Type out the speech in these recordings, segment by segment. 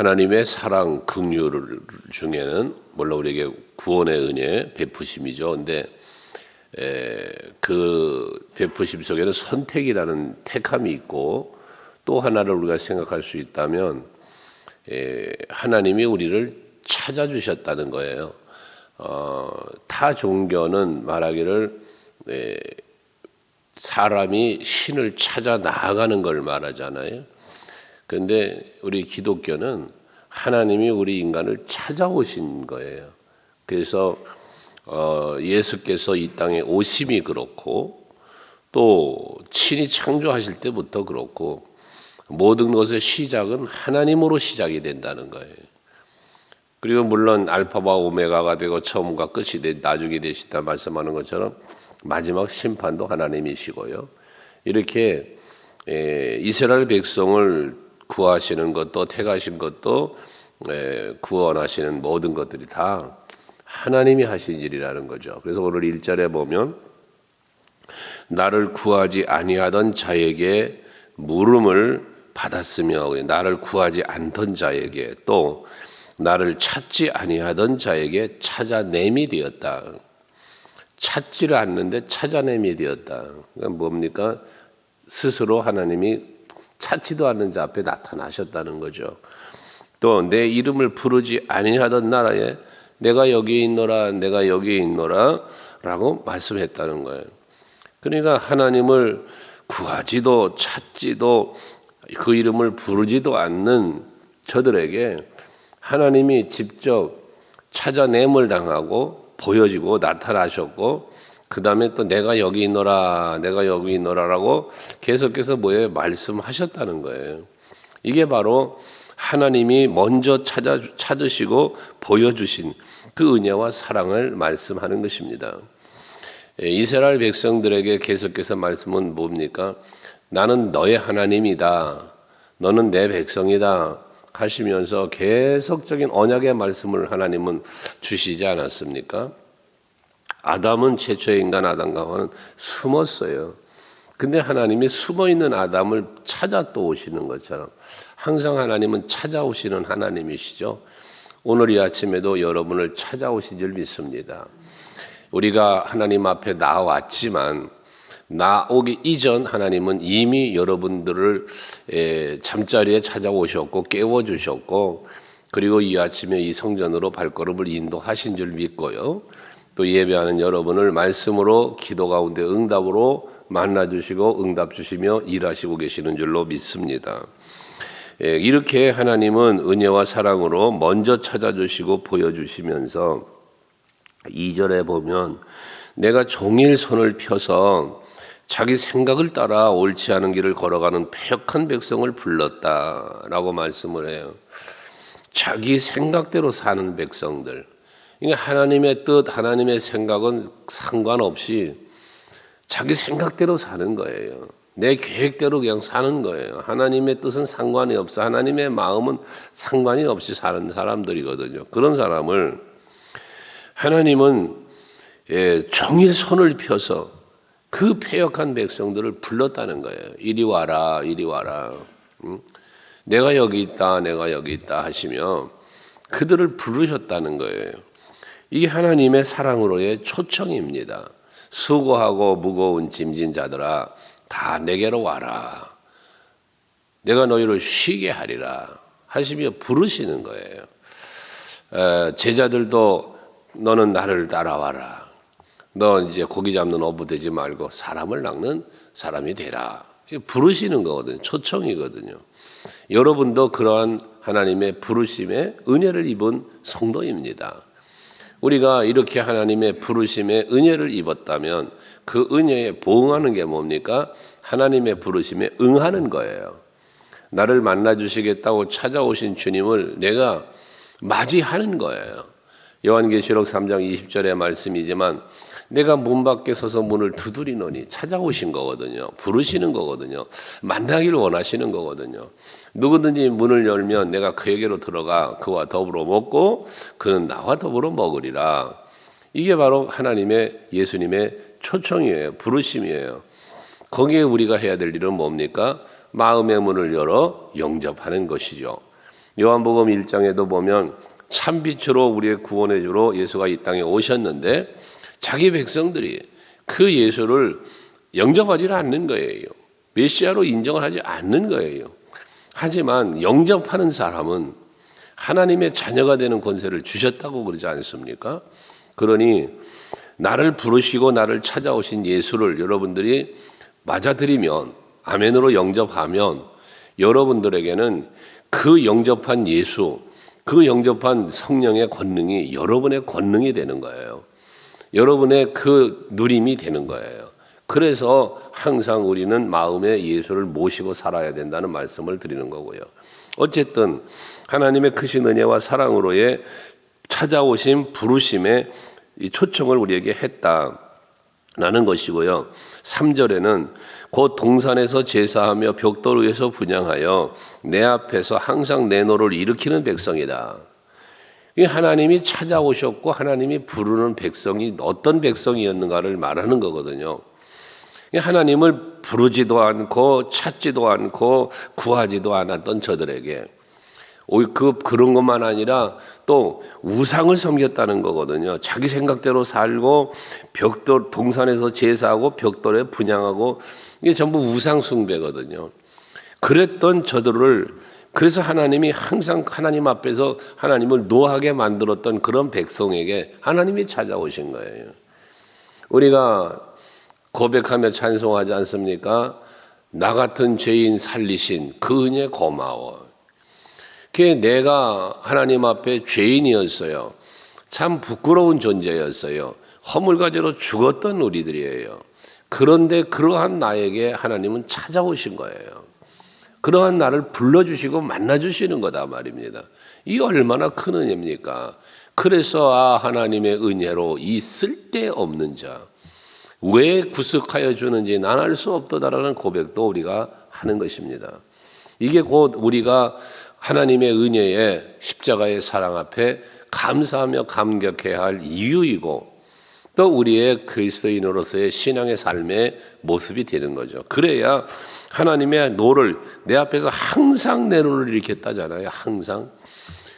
하나님의 사랑, 긍휼 중에는 물론 우리에게 구원의 은혜, 베푸심이죠. 근데 그 베푸심 속에는 선택이라는 택함이 있고, 또 하나를 우리가 생각할 수 있다면 하나님이 우리를 찾아주셨다는 거예요. 타 종교는 말하기를 사람이 신을 찾아 나아가는 걸 말하잖아요. 그런데 우리 기독교는 하나님이 우리 인간을 찾아오신 거예요. 그래서 예수께서 이 땅에 오심이 그렇고, 또 친히 창조하실 때부터 그렇고, 모든 것의 시작은 하나님으로 시작이 된다는 거예요. 그리고 물론 알파와 오메가가 되고 처음과 끝이 나중에 되시다 말씀하는 것처럼 마지막 심판도 하나님이시고요. 이렇게 이스라엘 백성을 구하시는 것도, 택하신 것도, 구원하시는 모든 것들이 다 하나님이 하신 일이라는 거죠. 그래서 오늘 1절에 보면 나를 구하지 아니하던 자에게 물음을 받았으며, 나를 구하지 않던 자에게, 또 나를 찾지 아니하던 자에게 찾아냄이 되었다. 찾지를 않는데 찾아냄이 되었다. 그러니까 뭡니까? 스스로 하나님이 찾지도 않는 자 앞에 나타나셨다는 거죠. 또 내 이름을 부르지 아니하던 나라에 내가 여기 있노라, 내가 여기 있노라 라고 말씀했다는 거예요. 그러니까 하나님을 구하지도 찾지도 그 이름을 부르지도 않는 저들에게 하나님이 직접 찾아냄을 당하고 보여지고 나타나셨고, 그 다음에 또 내가 여기 있노라, 내가 여기 있노라라고 계속해서 말씀하셨다는 거예요. 이게 바로 하나님이 먼저 찾으시고 보여주신 그 은혜와 사랑을 말씀하는 것입니다. 이스라엘 백성들에게 계속해서 말씀은 뭡니까? 나는 너의 하나님이다, 너는 내 백성이다 하시면서 계속적인 언약의 말씀을 하나님은 주시지 않았습니까? 아담은 최초의 인간 아담과 하와는 숨었어요. 근데 하나님이 숨어있는 아담을 찾아 또 오시는 것처럼 항상 하나님은 찾아오시는 하나님이시죠. 오늘 이 아침에도 여러분을 찾아오신 줄 믿습니다. 우리가 하나님 앞에 나왔지만 나오기 이전 하나님은 이미 여러분들을 잠자리에 찾아오셨고 깨워주셨고, 그리고 이 아침에 이 성전으로 발걸음을 인도하신 줄 믿고요. 또 예배하는 여러분을 말씀으로, 기도 가운데 응답으로 만나주시고 응답 주시며 일하시고 계시는 줄로 믿습니다. 이렇게 하나님은 은혜와 사랑으로 먼저 찾아주시고 보여주시면서 2절에 보면 내가 종일 손을 펴서 자기 생각을 따라 옳지 않은 길을 걸어가는 패역한 백성을 불렀다라고 말씀을 해요. 자기 생각대로 사는 백성들. 그러니까 하나님의 뜻, 하나님의 생각은 상관없이 자기 생각대로 사는 거예요. 내 계획대로 그냥 사는 거예요. 하나님의 뜻은 상관이 없어. 하나님의 마음은 상관이 없이 사는 사람들이거든요. 그런 사람을 하나님은 종일 손을 펴서 그 패역한 백성들을 불렀다는 거예요. 이리 와라, 이리 와라. 내가 여기 있다, 내가 여기 있다 하시며 그들을 부르셨다는 거예요. 이게 하나님의 사랑으로의 초청입니다. 수고하고 무거운 짐진 자들아, 다 내게로 와라. 내가 너희를 쉬게 하리라 하시며 부르시는 거예요. 제자들도 너는 나를 따라와라. 너 이제 고기 잡는 어부 되지 말고 사람을 낚는 사람이 되라. 부르시는 거거든요. 초청이거든요. 여러분도 그러한 하나님의 부르심에 은혜를 입은 성도입니다. 우리가 이렇게 하나님의 부르심에 은혜를 입었다면 그 은혜에 보응하는 게 뭡니까? 하나님의 부르심에 응하는 거예요. 나를 만나주시겠다고 찾아오신 주님을 내가 맞이하는 거예요. 요한계시록 3장 20절의 말씀이지만 내가 문 밖에 서서 문을 두드리노니 찾아오신 거거든요. 부르시는 거거든요. 만나기를 원하시는 거거든요. 누구든지 문을 열면 내가 그에게로 들어가 그와 더불어 먹고 그는 나와 더불어 먹으리라. 이게 바로 하나님의, 예수님의 초청이에요. 부르심이에요. 거기에 우리가 해야 될 일은 뭡니까? 마음의 문을 열어 영접하는 것이죠. 요한복음 1장에도 보면 참빛으로 우리의 구원의 주로 예수가 이 땅에 오셨는데 자기 백성들이 그 예수를 영접하지 않는 거예요. 메시아로 인정을 하지 않는 거예요. 하지만 영접하는 사람은 하나님의 자녀가 되는 권세를 주셨다고 그러지 않습니까? 그러니 나를 부르시고 나를 찾아오신 예수를 여러분들이 맞아들이면, 아멘으로 영접하면 여러분들에게는 그 영접한 예수, 그 영접한 성령의 권능이 여러분의 권능이 되는 거예요. 여러분의 그 누림이 되는 거예요. 그래서 항상 우리는 마음에 예수를 모시고 살아야 된다는 말씀을 드리는 거고요. 어쨌든 하나님의 크신 은혜와 사랑으로의 찾아오신 부르심의 이 초청을 우리에게 했다라는 것이고요. 3절에는 곧 동산에서 제사하며 벽돌 위에서 분향하여 내 앞에서 항상 내 노를 일으키는 백성이다. 하나님이 찾아오셨고 하나님이 부르는 백성이 어떤 백성이었는가를 말하는 거거든요. 하나님을 부르지도 않고 찾지도 않고 구하지도 않았던 저들에게 그런 것만 아니라 또 우상을 섬겼다는 거거든요. 자기 생각대로 살고 벽돌 동산에서 제사하고 벽돌에 분향하고 이게 전부 우상 숭배거든요. 그랬던 저들을 그래서 하나님이 항상 하나님 앞에서 하나님을 노하게 만들었던 그런 백성에게 하나님이 찾아오신 거예요. 우리가 고백하며 찬송하지 않습니까? 나 같은 죄인 살리신 그 은혜 고마워. 그게 내가 하나님 앞에 죄인이었어요. 참 부끄러운 존재였어요. 허물가지로 죽었던 우리들이에요. 그런데 그러한 나에게 하나님은 찾아오신 거예요. 그러한 나를 불러주시고 만나주시는 거다 말입니다. 이 얼마나 큰 은혜입니까? 그래서 하나님의 은혜로 이 쓸데없는 자 왜 구속하여 주는지 난 알 수 없도다라는 고백도 우리가 하는 것입니다. 이게 곧 우리가 하나님의 은혜에 십자가의 사랑 앞에 감사하며 감격해야 할 이유이고 또 우리의 그리스도인으로서의 신앙의 삶의 모습이 되는 거죠. 그래야 하나님의 노를 내 앞에서 항상 내 노를 일으켰다잖아요. 항상.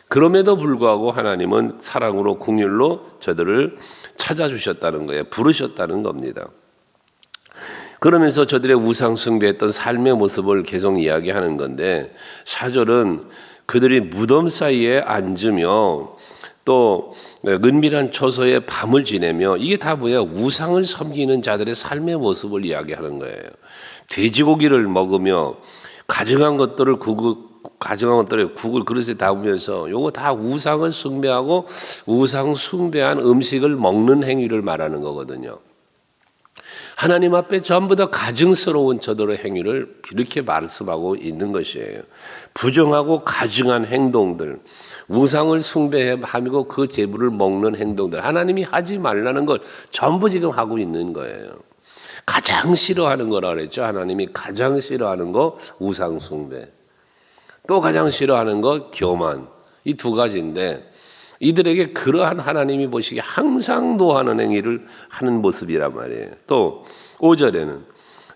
그럼에도 불구하고 하나님은 사랑으로 긍휼로 저들을 찾아주셨다는 거예요. 부르셨다는 겁니다. 그러면서 저들의 우상 숭배했던 삶의 모습을 계속 이야기하는 건데 4절은 그들이 무덤 사이에 앉으며 또 은밀한 처소에 밤을 지내며 이게 다 뭐야? 우상을 섬기는 자들의 삶의 모습을 이야기하는 거예요. 돼지고기를 먹으며 가증한 것들을 국을 그릇에 담으면서 요거 다 우상을 숭배하고 우상 숭배한 음식을 먹는 행위를 말하는 거거든요. 하나님 앞에 전부 다 가증스러운 저들의 행위를 이렇게 말씀하고 있는 것이에요. 부정하고 가증한 행동들, 우상을 숭배하고 그 제물을 먹는 행동들, 하나님이 하지 말라는 걸 전부 지금 하고 있는 거예요. 가장 싫어하는 거라 그랬죠. 하나님이 가장 싫어하는 거 우상 숭배. 또 가장 싫어하는 것 교만. 이 두 가지인데 이들에게 그러한 하나님이 보시기에 항상 노하는 행위를 하는 모습이란 말이에요. 또 5절에는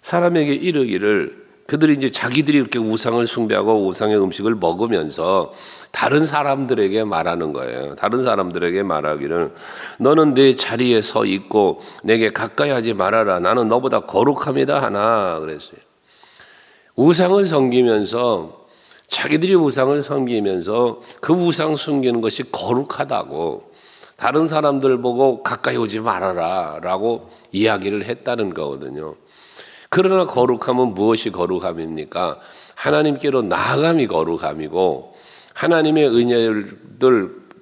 사람에게 이르기를 그들이 이제 자기들이 이렇게 우상을 숭배하고 우상의 음식을 먹으면서 다른 사람들에게 말하는 거예요. 다른 사람들에게 말하기를 너는 내 자리에 서 있고 내게 가까이 하지 말아라. 나는 너보다 거룩합니다 하나 그랬어요. 우상을 섬기면서 자기들이 우상을 섬기면서 그 우상 숨기는 것이 거룩하다고 다른 사람들 보고 가까이 오지 말아라 라고 이야기를 했다는 거거든요. 그러나 거룩함은 무엇이 거룩함입니까? 하나님께로 나아감이 거룩함이고 하나님의 은혜를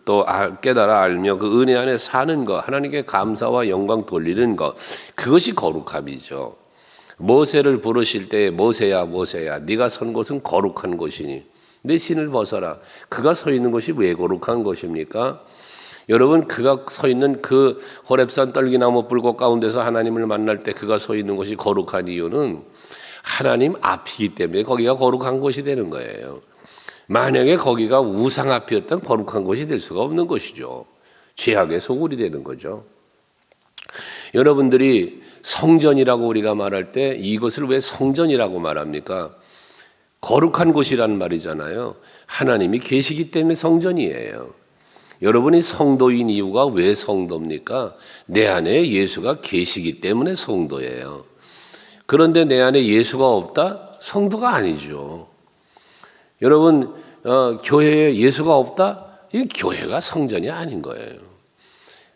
또 깨달아 알며 그 은혜 안에 사는 것, 하나님께 감사와 영광 돌리는 것, 그것이 거룩함이죠. 모세를 부르실 때 모세야 네가 선 곳은 거룩한 곳이니 내 신을 벗어라. 그가 서 있는 곳이 왜 거룩한 것입니까? 여러분 그가 서 있는 그 호렙산 떨기나무 불꽃 가운데서 하나님을 만날 때 그가 서 있는 곳이 거룩한 이유는 하나님 앞이기 때문에 거기가 거룩한 곳이 되는 거예요. 만약에 거기가 우상 앞이었던 거룩한 곳이 될 수가 없는 것이죠. 죄악의 소굴이 되는 거죠. 여러분들이 성전이라고 우리가 말할 때 이것을 왜 성전이라고 말합니까? 거룩한 곳이라는 말이잖아요. 하나님이 계시기 때문에 성전이에요. 여러분이 성도인 이유가 왜 성도입니까? 내 안에 예수가 계시기 때문에 성도예요. 그런데 내 안에 예수가 없다? 성도가 아니죠. 여러분, 교회에 예수가 없다? 이 교회가 성전이 아닌 거예요.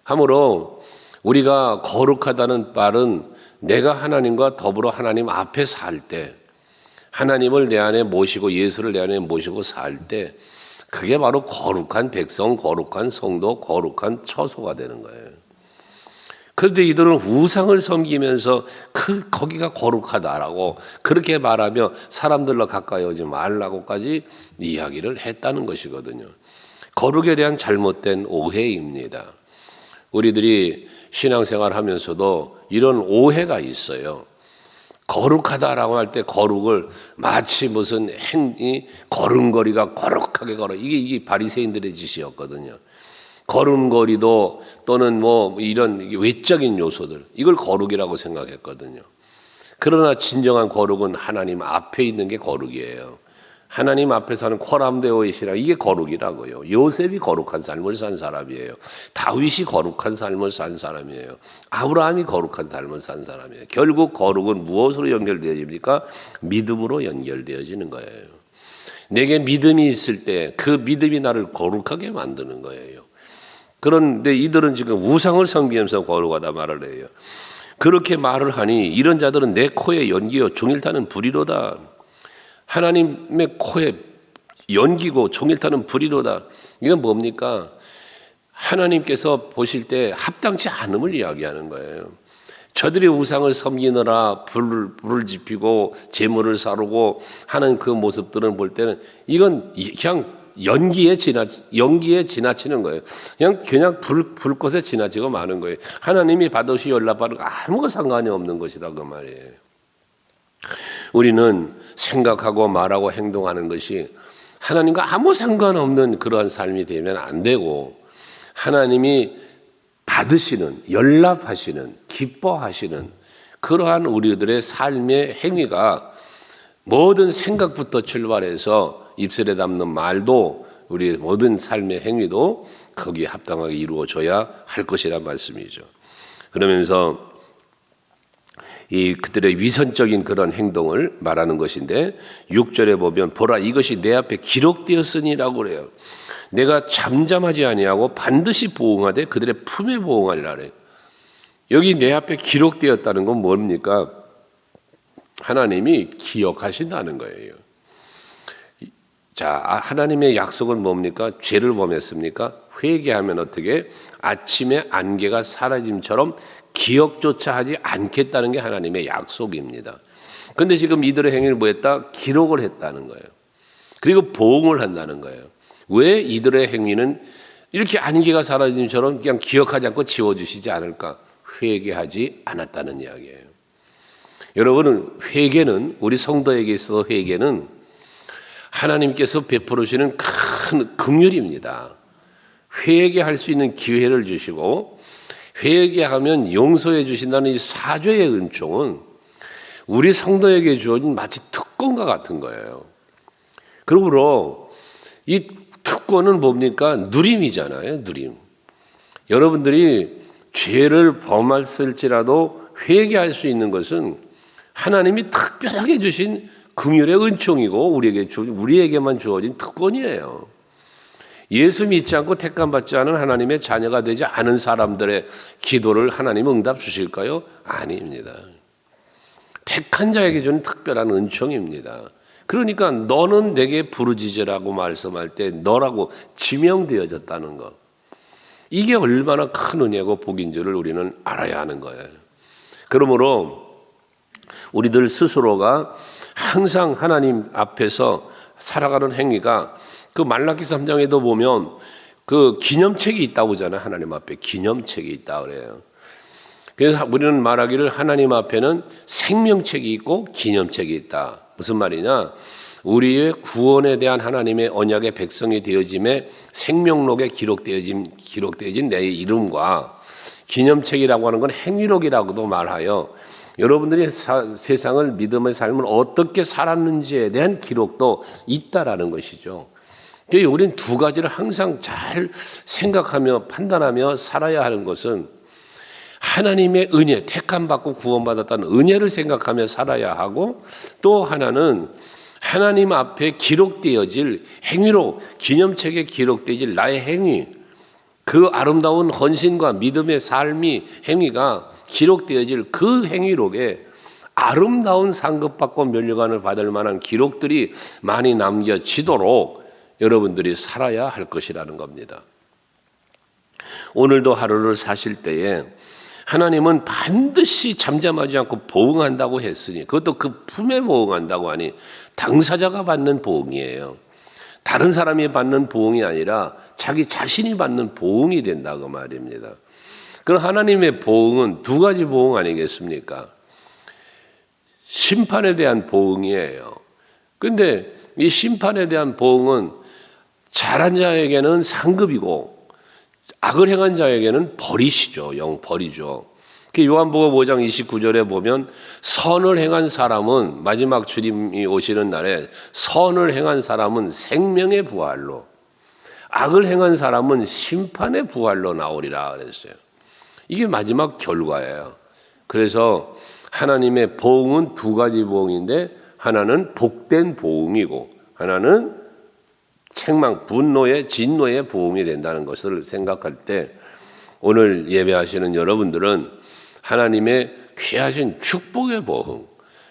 그러므로 우리가 거룩하다는 말은 내가 하나님과 더불어 하나님 앞에 살 때, 하나님을 내 안에 모시고 예수를 내 안에 모시고 살 때, 그게 바로 거룩한 백성, 거룩한 성도, 거룩한 처소가 되는 거예요. 그런데 이들은 우상을 섬기면서 거기가 거룩하다라고 그렇게 말하며 사람들로 가까이 오지 말라고까지 이야기를 했다는 것이거든요. 거룩에 대한 잘못된 오해입니다. 우리들이 신앙생활 하면서도 이런 오해가 있어요. 거룩하다라고 할 때 거룩을 마치 무슨 걸음걸이가 거룩하게 걸어. 이게 바리새인들의 짓이었거든요. 걸음걸이도 또는 뭐 이런 외적인 요소들, 이걸 거룩이라고 생각했거든요. 그러나 진정한 거룩은 하나님 앞에 있는 게 거룩이에요. 하나님 앞에 사는 코람데오이시라, 이게 거룩이라고요. 요셉이 거룩한 삶을 산 사람이에요. 다윗이 거룩한 삶을 산 사람이에요. 아브라함이 거룩한 삶을 산 사람이에요. 결국 거룩은 무엇으로 연결되어집니까? 믿음으로 연결되어지는 거예요. 내게 믿음이 있을 때 그 믿음이 나를 거룩하게 만드는 거예요. 그런데 이들은 지금 우상을 섬기면서 거룩하다 말을 해요. 그렇게 말을 하니 이런 자들은 내 코에 연기요 종일 타는 불이로다. 하나님의 코에 연기고 종일 타는 불이로다. 이건 뭡니까? 하나님께서 보실 때 합당치 않음을 이야기하는 거예요. 저들이 우상을 섬기느라 불을 지피고 재물을 사르고 하는 그 모습들을 볼 때는 이건 그냥 연기에 지나치는 거예요. 그냥 불꽃에 지나치고 마는 거예요. 하나님이 받으시 연락받은 거 아무것도 상관이 없는 것이라 그 말이에요. 우리는 생각하고 말하고 행동하는 것이 하나님과 아무 상관없는 그러한 삶이 되면 안 되고, 하나님이 받으시는, 연락하시는, 기뻐하시는 그러한 우리들의 삶의 행위가 모든 생각부터 출발해서 입술에 담는 말도, 우리의 모든 삶의 행위도 거기에 합당하게 이루어져야 할 것이란 말씀이죠. 그러면서 그들의 위선적인 그런 행동을 말하는 것인데, 6절에 보면 보라 이것이 내 앞에 기록되었으니라고 그래요. 내가 잠잠하지 아니하고 반드시 보응하되 그들의 품에 보응하리라 그래요. 여기 내 앞에 기록되었다는 건 뭡니까? 하나님이 기억하신다는 거예요. 자, 하나님의 약속은 뭡니까? 죄를 범했습니까? 회개하면 어떻게? 아침에 안개가 사라짐처럼 기억조차 하지 않겠다는 게 하나님의 약속입니다. 그런데 지금 이들의 행위를 뭐 했다? 기록을 했다는 거예요. 그리고 보응을 한다는 거예요. 왜 이들의 행위는 이렇게 안개가 사라짐처럼 그냥 기억하지 않고 지워주시지 않을까? 회개하지 않았다는 이야기예요. 여러분은 회개는, 우리 성도에게 있어서 회개는 하나님께서 베풀으시는 큰 긍휼입니다. 회개할 수 있는 기회를 주시고, 회개하면 용서해 주신다는 이 사죄의 은총은 우리 성도에게 주어진 마치 특권과 같은 거예요. 그러므로 이 특권은 뭡니까? 누림이잖아요. 누림. 여러분들이 죄를 범했을지라도 회개할 수 있는 것은 하나님이 특별하게 주신 긍휼의 은총이고 우리에게만 주어진 특권이에요. 예수 믿지 않고 택감받지 않은 하나님의 자녀가 되지 않은 사람들의 기도를 하나님 응답 주실까요? 아닙니다. 택한 자에게 주는 특별한 은총입니다. 그러니까 너는 내게 부르짖으라고 말씀할 때 너라고 지명되어졌다는 것, 이게 얼마나 큰 은혜고 복인 줄을 우리는 알아야 하는 거예요. 그러므로 우리들 스스로가 항상 하나님 앞에서 살아가는 행위가, 그 말라기 3장에도 보면 그 기념책이 있다고 하잖아요. 하나님 앞에 기념책이 있다 그래요. 그래서 우리는 말하기를 하나님 앞에는 생명책이 있고 기념책이 있다. 무슨 말이냐? 우리의 구원에 대한 하나님의 언약의 백성이 되어짐에 생명록에 기록되어진 내 이름과, 기념책이라고 하는 건 행위록이라고도 말하여 여러분들이 세상을 믿음의 삶을 어떻게 살았는지에 대한 기록도 있다라는 것이죠. 우리는 두 가지를 항상 잘 생각하며 판단하며 살아야 하는 것은 하나님의 은혜, 택함받고 구원받았다는 은혜를 생각하며 살아야 하고, 또 하나는 하나님 앞에 기록되어질 행위로, 기념책에 기록되어질 나의 행위, 그 아름다운 헌신과 믿음의 삶이, 행위가 기록되어질 그 행위록에 아름다운 상급받고 면류관을 받을 만한 기록들이 많이 남겨지도록 여러분들이 살아야 할 것이라는 겁니다. 오늘도 하루를 사실 때에 하나님은 반드시 잠잠하지 않고 보응한다고 했으니, 그것도 그 품에 보응한다고 하니 당사자가 받는 보응이에요. 다른 사람이 받는 보응이 아니라 자기 자신이 받는 보응이 된다고 말입니다. 그럼 하나님의 보응은 두 가지 보응 아니겠습니까? 심판에 대한 보응이에요. 그런데 이 심판에 대한 보응은 잘한 자에게는 상급이고 악을 행한 자에게는 벌이시죠. 벌이죠. 요한복음 5장 29절에 보면 선을 행한 사람은, 마지막 주님이 오시는 날에 선을 행한 사람은 생명의 부활로, 악을 행한 사람은 심판의 부활로 나오리라 그랬어요. 이게 마지막 결과예요. 그래서 하나님의 보응은 두 가지 보응인데, 하나는 복된 보응이고 하나는 책망, 분노의, 진노의 보응이 된다는 것을 생각할 때, 오늘 예배하시는 여러분들은 하나님의 귀하신 축복의 보응,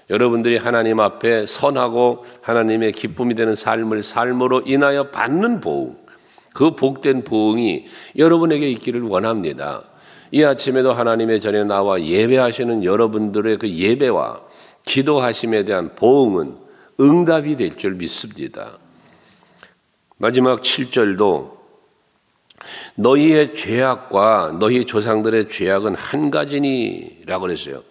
여러분들이 하나님 앞에 선하고 하나님의 기쁨이 되는 삶으로 인하여 받는 보응, 그 복된 보응이 여러분에게 있기를 원합니다. 이 아침에도 하나님의 전에 나와 예배하시는 여러분들의 그 예배와 기도하심에 대한 보응은 응답이 될 줄 믿습니다. 마지막 7절도 너희의 죄악과 너희 조상들의 죄악은 한 가지니라고 그랬어요.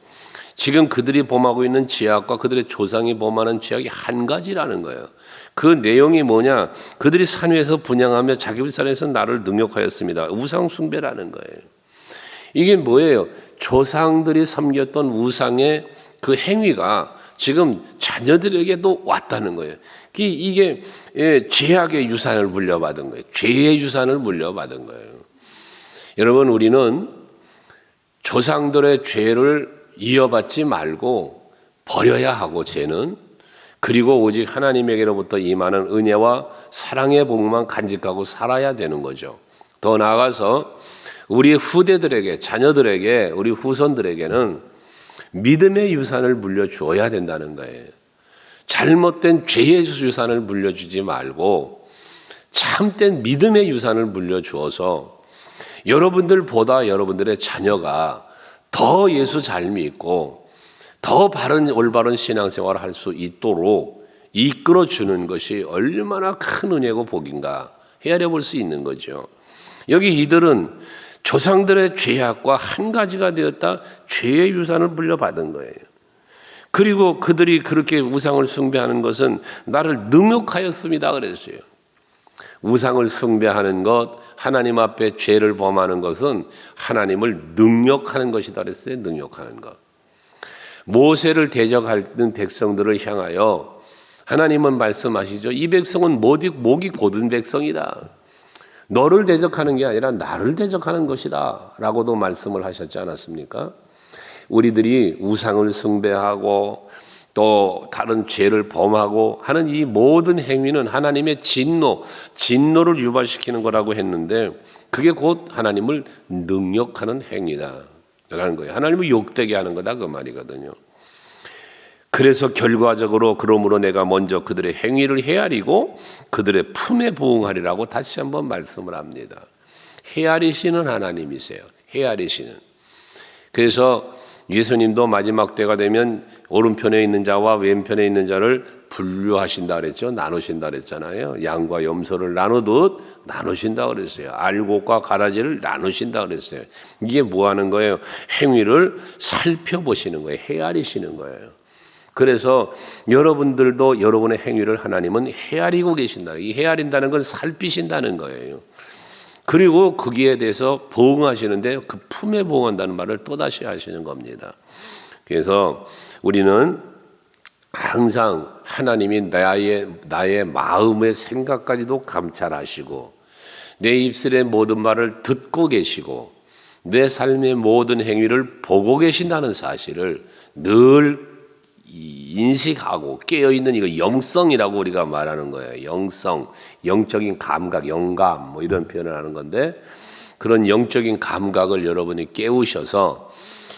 지금 그들이 범하고 있는 죄악과 그들의 조상이 범하는 죄악이 한 가지라는 거예요. 그 내용이 뭐냐? 그들이 산 위에서 분향하며 자기 산에서 나를 능욕하였습니다. 우상 숭배라는 거예요. 이게 뭐예요? 조상들이 섬겼던 우상의 그 행위가 지금 자녀들에게도 왔다는 거예요. 이게 죄악의 유산을 물려받은 거예요. 죄의 유산을 물려받은 거예요. 여러분, 우리는 조상들의 죄를 이어받지 말고 버려야 하고, 죄는, 그리고 오직 하나님에게로부터 임하는 은혜와 사랑의 복만 간직하고 살아야 되는 거죠. 더 나아가서 우리 후대들에게, 자녀들에게, 우리 후손들에게는 믿음의 유산을 물려주어야 된다는 거예요. 잘못된 죄의 유산을 물려주지 말고 참된 믿음의 유산을 물려주어서 여러분들보다 여러분들의 자녀가 더 예수 잘 믿고 더 바른 올바른 신앙생활을 할 수 있도록 이끌어주는 것이 얼마나 큰 은혜고 복인가 헤아려 볼 수 있는 거죠. 여기 이들은 조상들의 죄악과 한 가지가 되었다, 죄의 유산을 물려받은 거예요. 그리고 그들이 그렇게 우상을 숭배하는 것은 나를 능욕하였습니다 그랬어요. 우상을 숭배하는 것, 하나님 앞에 죄를 범하는 것은 하나님을 능욕하는 것이다 그랬어요. 능욕하는 것. 모세를 대적하는 백성들을 향하여 하나님은 말씀하시죠. 이 백성은 목이 곧은 백성이다. 너를 대적하는 게 아니라 나를 대적하는 것이다 라고도 말씀을 하셨지 않았습니까? 우리들이 우상을 숭배하고 또 다른 죄를 범하고 하는 이 모든 행위는 하나님의 진노를 유발시키는 거라고 했는데, 그게 곧 하나님을 능욕하는 행위다라는 거예요. 하나님을 욕되게 하는 거다 그 말이거든요. 그래서 결과적으로 그러므로 내가 먼저 그들의 행위를 헤아리고 그들의 품에 부응하리라고 다시 한번 말씀을 합니다. 헤아리시는 하나님이세요. 헤아리시는. 그래서 예수님도 마지막 때가 되면 오른편에 있는 자와 왼편에 있는 자를 분류하신다 그랬죠. 나누신다 그랬잖아요. 양과 염소를 나누듯 나누신다 그랬어요. 알곡과 가라지를 나누신다 그랬어요. 이게 뭐 하는 거예요? 행위를 살펴보시는 거예요. 헤아리시는 거예요. 그래서 여러분들도 여러분의 행위를 하나님은 헤아리고 계신다. 이 헤아린다는 건 살피신다는 거예요. 그리고 거기에 대해서 보응하시는데 그 품에 보응한다는 말을 또다시 하시는 겁니다. 그래서 우리는 항상 하나님이 나의 마음의 생각까지도 감찰하시고 내 입술의 모든 말을 듣고 계시고 내 삶의 모든 행위를 보고 계신다는 사실을 늘 인식하고 깨어있는 이거 영성이라고 우리가 말하는 거예요. 영성, 영적인 감각, 영감 뭐 이런 표현을 하는 건데 그런 영적인 감각을 여러분이 깨우셔서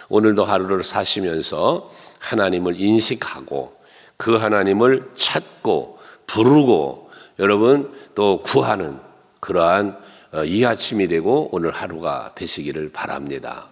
오늘도 하루를 사시면서 하나님을 인식하고 그 하나님을 찾고 부르고 여러분 또 구하는 그러한 이 아침이 되고 오늘 하루가 되시기를 바랍니다.